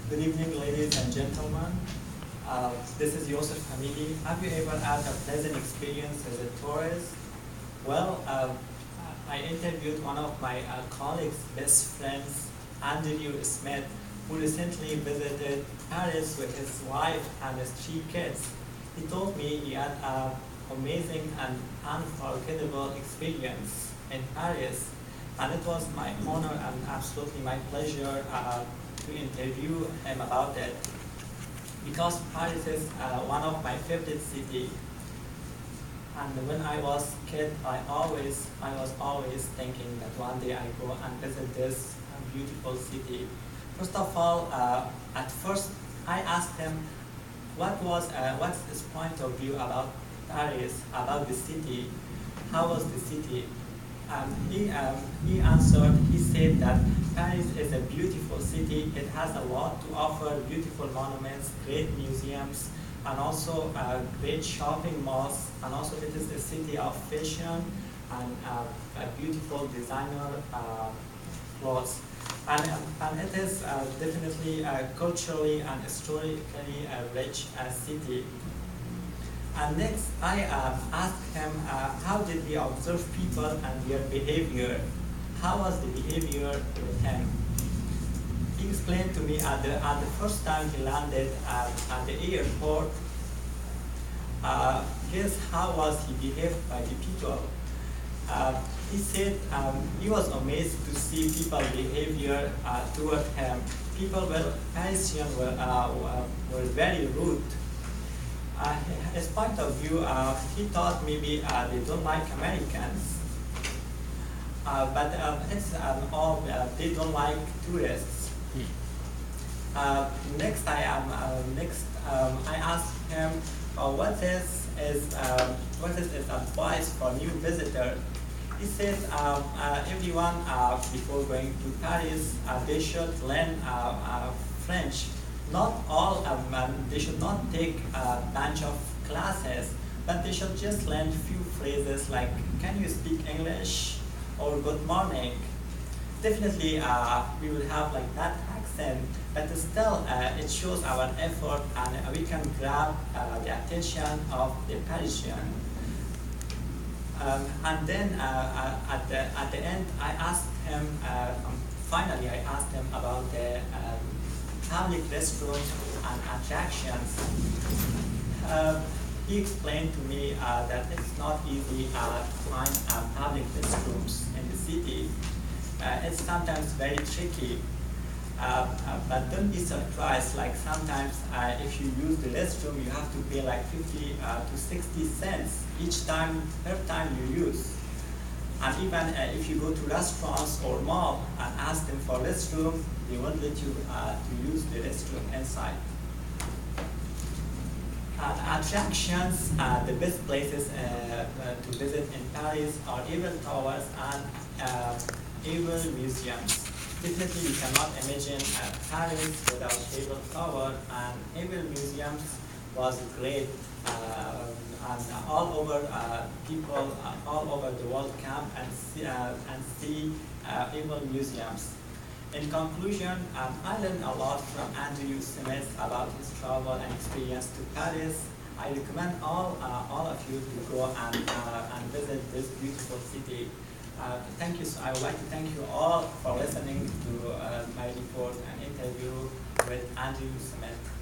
Good evening, ladies and gentlemen. This is Yosef Hamidi. Have you ever had a pleasant experience as a tourist? Well, I interviewed one of my colleagues' best friends, Andrew Smith, who recently visited Paris with his wife and his 3 kids. He told me he had an amazing and unforgettable experience in Paris, and it was my honor and absolutely my pleasure to interview him about it because Paris is one of my favorite cities. And when I was kid, I was always thinking that one day I go and visit this beautiful city. First of all, at first I asked him what's his point of view about Paris, about the city, how was the city. He answered, he said that Paris is a beautiful city. It has a lot to offer, beautiful monuments, great museums, and also great shopping malls. And also it is a city of fashion and a beautiful designer clothes. And it is definitely culturally and historically a rich city. And next, I asked him how did he observe people and their behavior? How was the behavior with him? He explained to me at the first time he landed at the airport, here's how was he behaved by the people. He said he was amazed to see people behavior toward him. Parisians were very rude. His point of view, he thought maybe they don't like Americans, but they don't like tourists. Next, I asked him what is his advice for new visitors. He said everyone before going to Paris they should learn French. Not all of them, they should not take a bunch of classes, but they should just learn few phrases like, can you speak English? Or good morning. Definitely we will have like that accent, but still it shows our effort and we can grab the attention of the Parisian. And then at the end, I asked him, finally I asked him about the public restrooms and attractions. He explained to me that it's not easy to find public restrooms in the city. It's sometimes very tricky, but don't be surprised. Like sometimes if you use the restroom, you have to pay like 50 to 60 cents per time you use. And even if you go to restaurants or mall and ask them for restroom, they won't let you to use the restroom inside. Attractions, the best places to visit in Paris are Eiffel Towers and Eiffel Museums. Definitely you cannot imagine Paris without Eiffel Tower, and Eiffel Museums was great. And all over people all over the world come and see Eiffel Museums. In conclusion, I learned a lot from Andrew Smith about his travel and experience to Paris. I recommend all of you to go and visit this beautiful city. Thank you. I would like to thank you all for listening to my report and interview with Andrew Smith.